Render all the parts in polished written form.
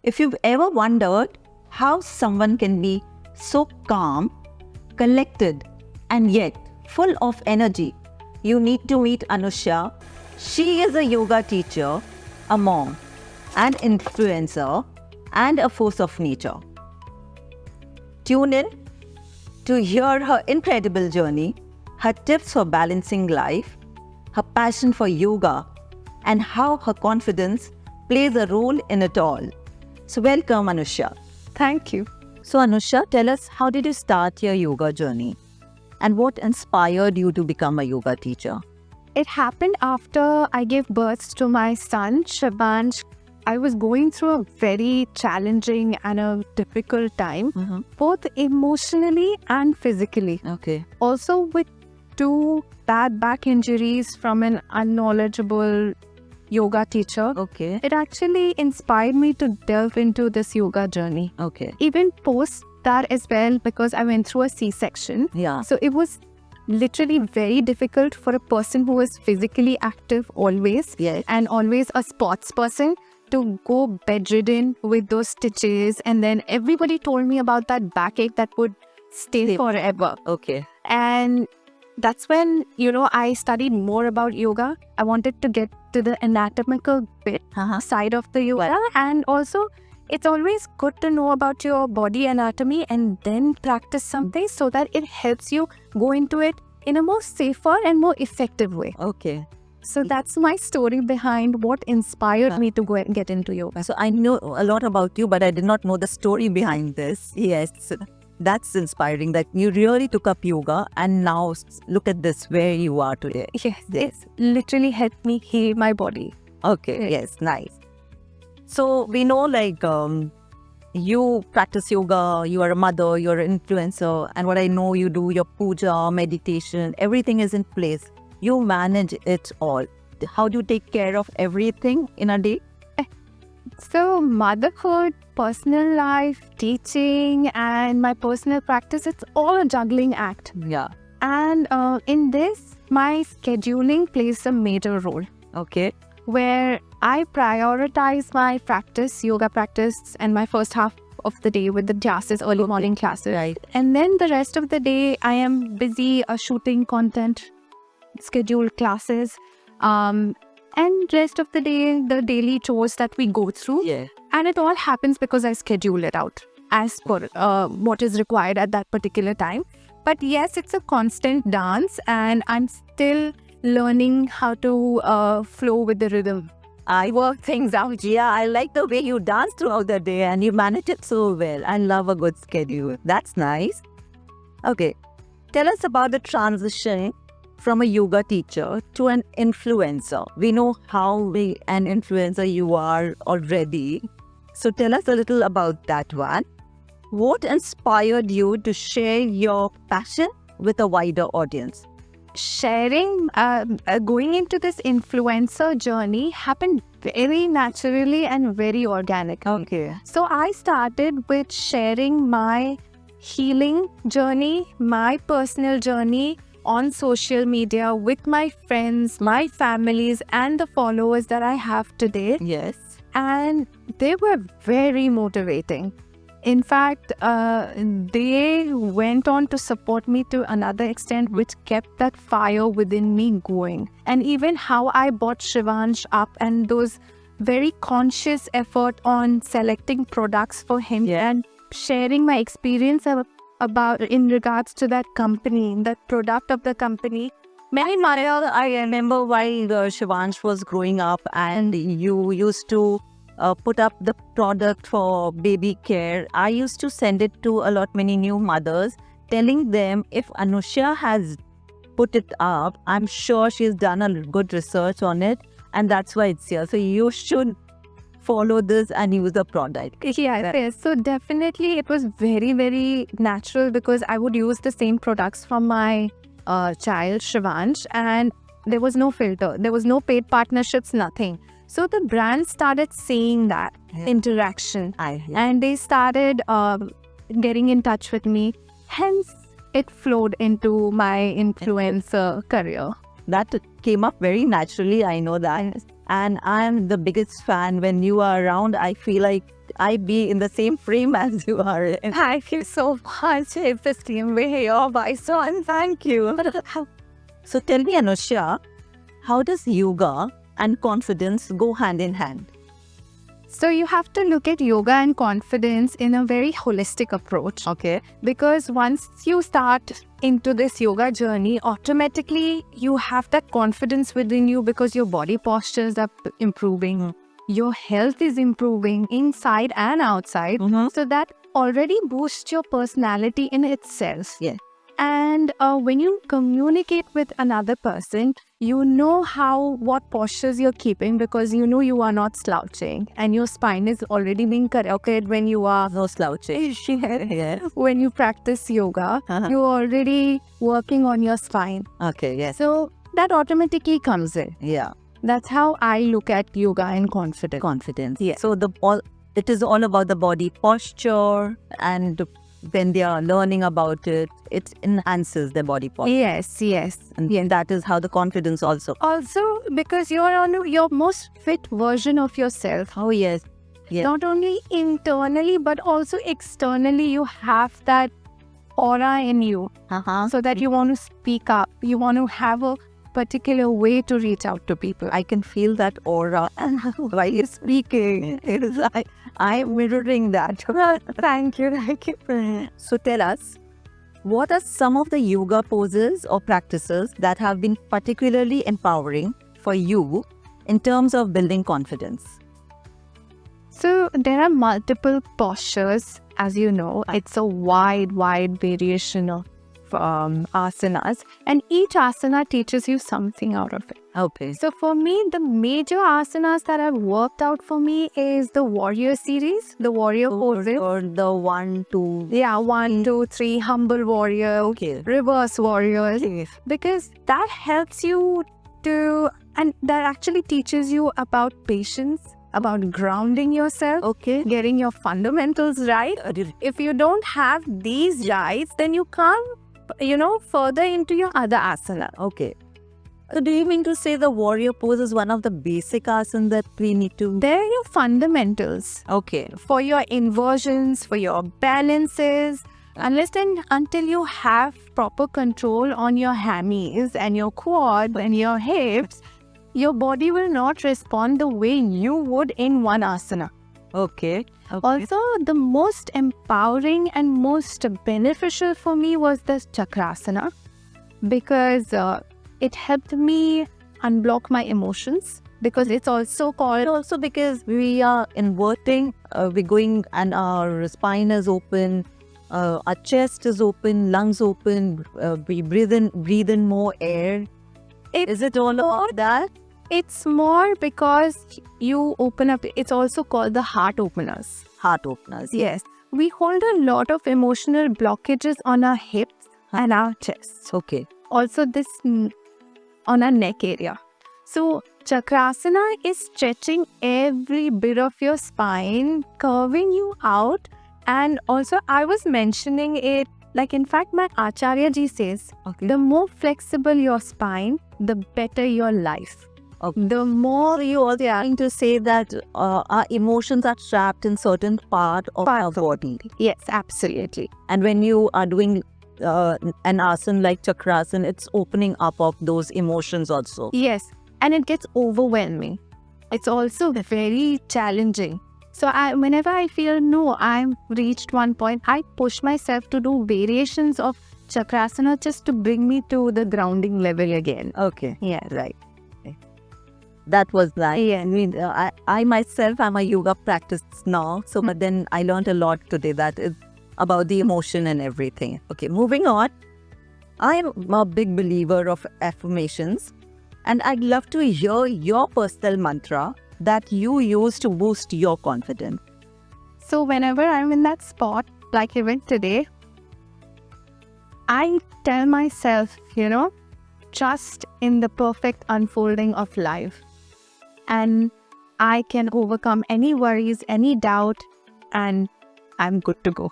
If you've ever wondered how someone can be so calm, collected, and yet full of energy, you need to meet Anusha. She is a yoga teacher, a mom, an influencer, and a force of nature. Tune in to hear her incredible journey, her tips for balancing life, her passion for yoga, and how her confidence plays a role in it all. So welcome, Anusha. Thank you. So Anusha, tell us, how did you start your yoga journey? And what inspired you to become a yoga teacher? It happened after I gave birth to my son, Shivansh. I was going through a very challenging and a difficult time, both emotionally and physically. Okay. Also with 2 bad back injuries from an unknowledgeable yoga teacher. Okay. It actually inspired me to delve into this yoga journey. Okay. Even post that as well, because I went through a C-section. Yeah. So it was literally very difficult for a person who is physically active always, Yes. and always a sports person, to go bedridden with those stitches. And then everybody told me about that backache that would stay forever. Okay. And that's when, I studied more about yoga. I wanted to get to the anatomical bit side of the yoga. And also, it's always good to know about your body anatomy and then practice something so that it helps you go into it in a more safer and more effective way. Okay. So that's my story behind what inspired me to go and get into yoga. So I know a lot about you, but I did not know the story behind this. Yes. That's inspiring that you really took up yoga and now look at this, where you are today. Yes, it's literally helped me heal my body. Okay. Yes. Nice. So we know you practice yoga, you are a mother, you're an influencer, and what I know, you do your puja, meditation, everything is in place. You manage it all. How do you take care of everything in a day? So motherhood, personal life, teaching, and my personal practice, it's all a juggling act. Yeah. And in this, my scheduling plays a major role. Okay. Where I prioritize my practice, yoga practice, and my first half of the day with the classes, early morning classes. Right. And then the rest of the day, I am busy shooting content, scheduled classes, and rest of the day, the daily chores that we go through. Yeah. And it all happens because I schedule it out as per what is required at that particular time. But yes, it's a constant dance, and I'm still learning how to flow with the rhythm. I work things out. Yeah, I like the way you dance throughout the day and you manage it so well. I love a good schedule. That's nice. Okay. Tell us about the transition from a yoga teacher to an influencer. We know how big an influencer you are already. So tell us a little about that one. What inspired you to share your passion with a wider audience? Sharing, going into this influencer journey happened very naturally and very organic. Okay. So I started with sharing my healing journey, my personal journey on social media with my friends, my families, and the followers that I have today. Yes. And they were very motivating. In fact, they went on to support me to another extent, which kept that fire within me going. And even how I brought Shivansh up and those very conscious effort on selecting products for him and sharing my experience about in regards to that company, that product of the company. I remember while Shivansh was growing up and you used to put up the product for baby care. I used to send it to many new mothers, telling them if Anusha has put it up, I'm sure she's done a good research on it, and that's why it's here. So you should follow this and use the product. Yes. So definitely it was very, very natural because I would use the same products from my child Shivansh, and there was no filter. There was no paid partnerships, nothing. So the brand started seeing that interaction and they started getting in touch with me. Hence, it flowed into my influencer career. That came up very naturally, I know that. And I'm the biggest fan. When you are around, I feel like I be in the same frame as you are in. Thank you so much. It's the same way here, my son. Thank you. So tell me, Anushya, how does yoga and confidence go hand in hand? So you have to look at yoga and confidence in a very holistic approach. Okay. Because once you start into this yoga journey, automatically you have that confidence within you because your body postures are improving. Your health is improving inside and outside. So that already boosts your personality in itself. Yeah. And when you communicate with another person, you know what postures you're keeping because you know you are not slouching and your spine is already being corrected when you are No slouching. Yes. when you practice yoga, you're already working on your spine. Okay, yes. So that automatically comes in. Yeah. That's how I look at yoga and confidence. Confidence. Yeah. So it is all about the body posture, and when they are learning about it, it enhances their body posture. Yes. And that is how the confidence also. Also, because you're on your most fit version of yourself. Oh, yes. Yeah. Not only internally, but also externally, you have that aura in you. So that you want to speak up. You want to have a particular way to reach out to people. I can feel that aura while you're speaking. I'm mirroring that. Thank you. So tell us, what are some of the yoga poses or practices that have been particularly empowering for you in terms of building confidence? So there are multiple postures, as you know. It's a wide variation of asanas, and each asana teaches you something out of it. Okay. So for me, the major asanas that have worked out for me is the warrior series, the warrior poses. Or the 1, 2. Yeah, 1, 2, 3, humble warrior, Okay. reverse warrior, because that helps you and that actually teaches you about patience, about grounding yourself, Okay. getting your fundamentals right. If you don't have these rights, then you can't, further into your other asana. Okay. So do you mean to say the warrior pose is one of the basic asanas that we need to... They're your fundamentals. Okay. For your inversions, for your balances. Unless and until you have proper control on your hammies and your quad and your hips, your body will not respond the way you would in one asana. Okay. Also, the most empowering and most beneficial for me was the chakrasana because it helped me unblock my emotions, because it's also called... Also because we are inverting, we're going and our spine is open, our chest is open, lungs open, we breathe in more air. Is it all about that? It's more because you open up. It's also called the heart openers. Heart openers. Yes. We hold a lot of emotional blockages on our hips and our chests. Okay. Also this on our neck area. So chakrasana is stretching every bit of your spine, curving you out. And also I was mentioning it, like in fact my Acharya ji says, the more flexible your spine, the better your life. Okay. The more you are trying to say that our emotions are trapped in certain part of our body. Yes, absolutely. And when you are doing an asana like chakrasana, it's opening up of those emotions also. Yes, and it gets overwhelming. It's also very challenging. So whenever I feel, no, I've reached one point, I push myself to do variations of chakrasana just to bring me to the grounding level again. Okay. Yeah. Right. That was nice. Yeah. I mean, I myself am a yoga practice now. So, but then I learned a lot today that is about the emotion and everything. Okay, moving on. I am a big believer of affirmations, and I'd love to hear your personal mantra that you use to boost your confidence. So whenever I'm in that spot, like even today, I tell myself, trust in the perfect unfolding of life. And I can overcome any worries, any doubt, and I'm good to go.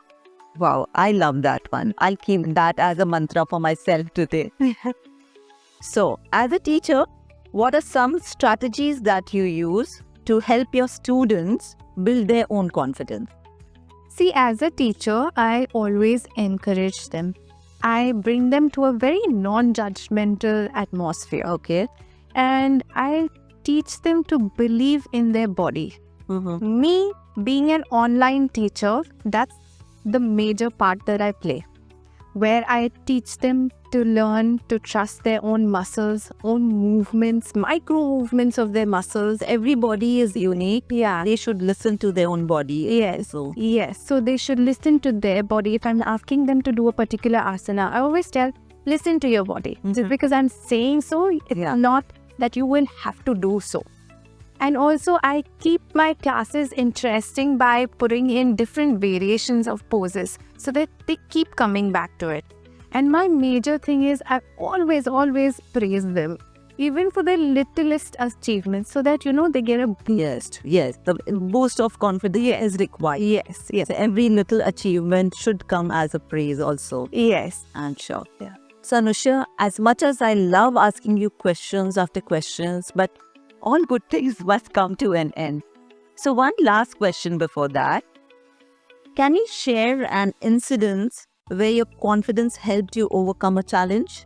Wow, I love that one. I'll keep that as a mantra for myself today. So, as a teacher, what are some strategies that you use to help your students build their own confidence? See, as a teacher, I always encourage them. I bring them to a very non-judgmental atmosphere. Okay. And I teach them to believe in their body. Mm-hmm. Me being an online teacher, that's the major part that I play, where I teach them to learn to trust their own muscles, own movements, micro movements of their muscles. Everybody is unique. Yeah. They should listen to their own body. Yes. So, Yes. So they should listen to their body. If I'm asking them to do a particular asana, I always tell, listen to your body. Just because I'm saying so, it's Yeah. not that you will have to do so. And also, I keep my classes interesting by putting in different variations of poses so that they keep coming back to it. And my major thing is I always praise them, even for their littlest achievements, so that, they get a yes. The boost of confidence is required. yes. So every little achievement should come as a praise also. Yes. I'm sure. Yeah. So Anusha, as much as I love asking you questions after questions, but all good things must come to an end. So one last question before that. Can you share an incident where your confidence helped you overcome a challenge?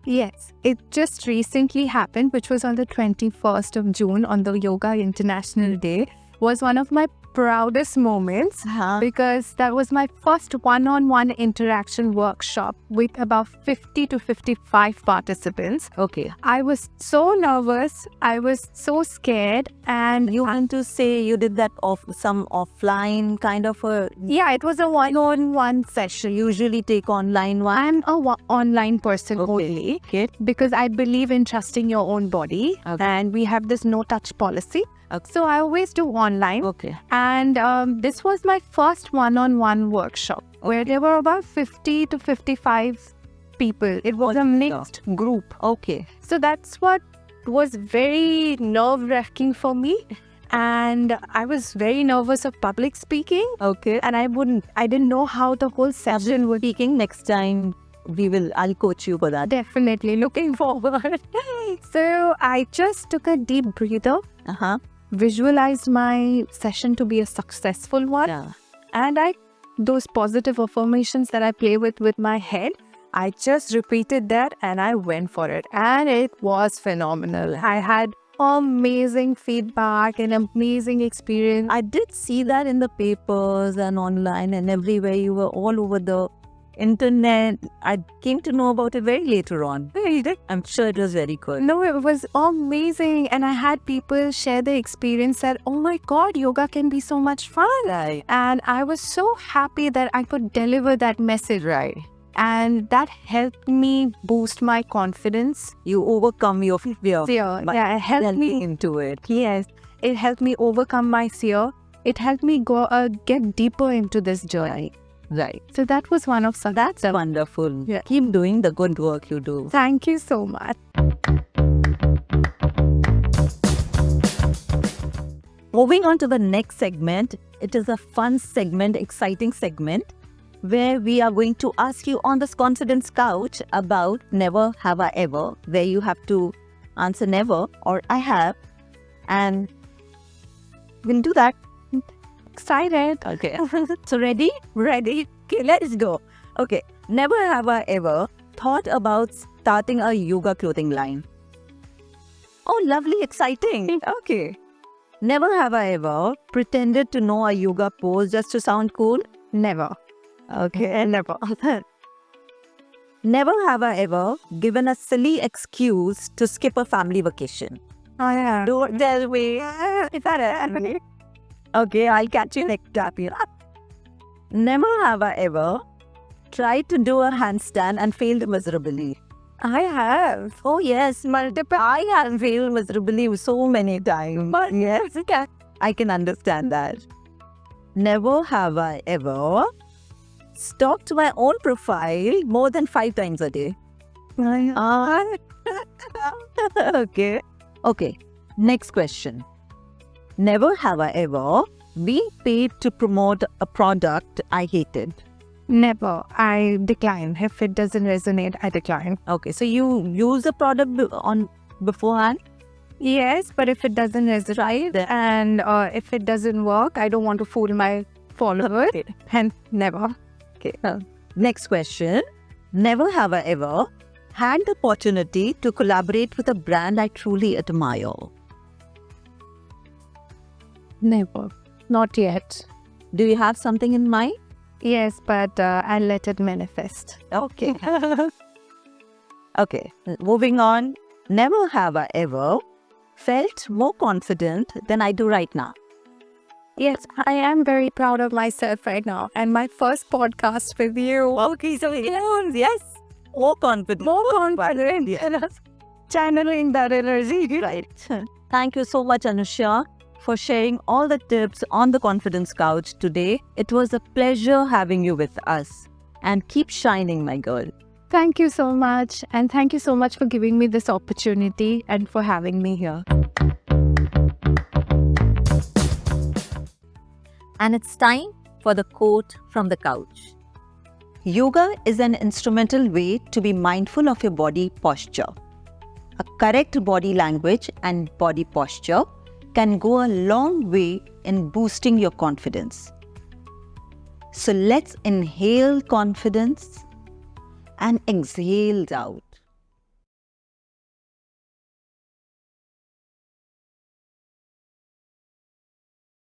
Yes, it just recently happened, which was on the 21st of June on the Yoga International Day. Was one of my proudest moments because that was my first one-on-one interaction workshop with about 50 to 55 participants. Okay. I was so nervous, I was so scared, and You want to say you did that some offline kind of a... yeah, it was a one-on-one session. Usually take online one. I'm a online person only. Okay. Because I believe in trusting your own body, Okay. and we have this no touch policy. Okay. So I always do online. Okay. And this was my first one-on-one workshop where there were about 50 to 55 people. It was a mixed group. Okay. So that's what was very nerve-wracking for me. And I was very nervous of public speaking. Okay. And I didn't know how the whole session would. Speaking next time, I'll coach you for that. Definitely looking forward. So I just took a deep breather, visualized my session to be a successful one, Yeah. and those positive affirmations that I play with my head, I just repeated that and I went for it, and it was phenomenal. I had amazing feedback and amazing experience. I did see that in the papers and online and everywhere. You were all over the internet. I came to know about it very later on. I'm sure it was very good. No, it was amazing. And I had people share their experience that, oh my God, yoga can be so much fun. Right. And I was so happy that I could deliver that message. Right. And that helped me boost my confidence. You overcome your fear. Yeah, it helped Delving me. into it. Yes, it helped me overcome my fear. It helped me get deeper into this journey. Right. So that was one of such. That's wonderful. Yeah. Keep doing the good work you do. Thank you so much. Moving on to the next segment. It is a fun segment, exciting segment, where we are going to ask you on this confidence couch about never have I ever, where you have to answer never or I have, and we'll do that. Excited. Okay. So ready? Ready? Okay, let's go. Okay. Never have I ever thought about starting a yoga clothing line. Oh, lovely, exciting. Okay. Never have I ever pretended to know a yoga pose just to sound cool. Never. Okay, never. Never have I ever given a silly excuse to skip a family vacation. Oh yeah. Don't tell me. Is that it? Okay, I'll catch you next time. Never have I ever tried to do a handstand and failed miserably. I have. Oh yes, multiple. I have failed miserably so many times. But yes, I can understand that. Never have I ever stalked my own profile more than 5 times a day. Okay. Okay. Next question. Never have I ever been paid to promote a product I hated. Never. I decline. If it doesn't resonate, I decline. Okay, so you use a product on beforehand? Yes, but if it doesn't resonate and if it doesn't work, I don't want to fool my followers. Okay. And never. Okay. Next question. Never have I ever had the opportunity to collaborate with a brand I truly admire. Never. Not yet. Do you have something in mind? Yes, but I'll let it manifest. Okay. Okay. Moving on. Never have I ever felt more confident than I do right now. Yes, I am very proud of myself right now. And my first podcast with you. Okay, so yes, more confident. More confident. Yes. Channeling that energy. Right. Thank you so much, Anusha, for sharing all the tips on the Confidence Couch today. It was a pleasure having you with us. And keep shining, my girl. Thank you so much. And thank you so much for giving me this opportunity and for having me here. And it's time for the quote from the couch. Yoga is an instrumental way to be mindful of your body posture. A correct body language and body posture can go a long way in boosting your confidence. So let's inhale confidence and exhale doubt.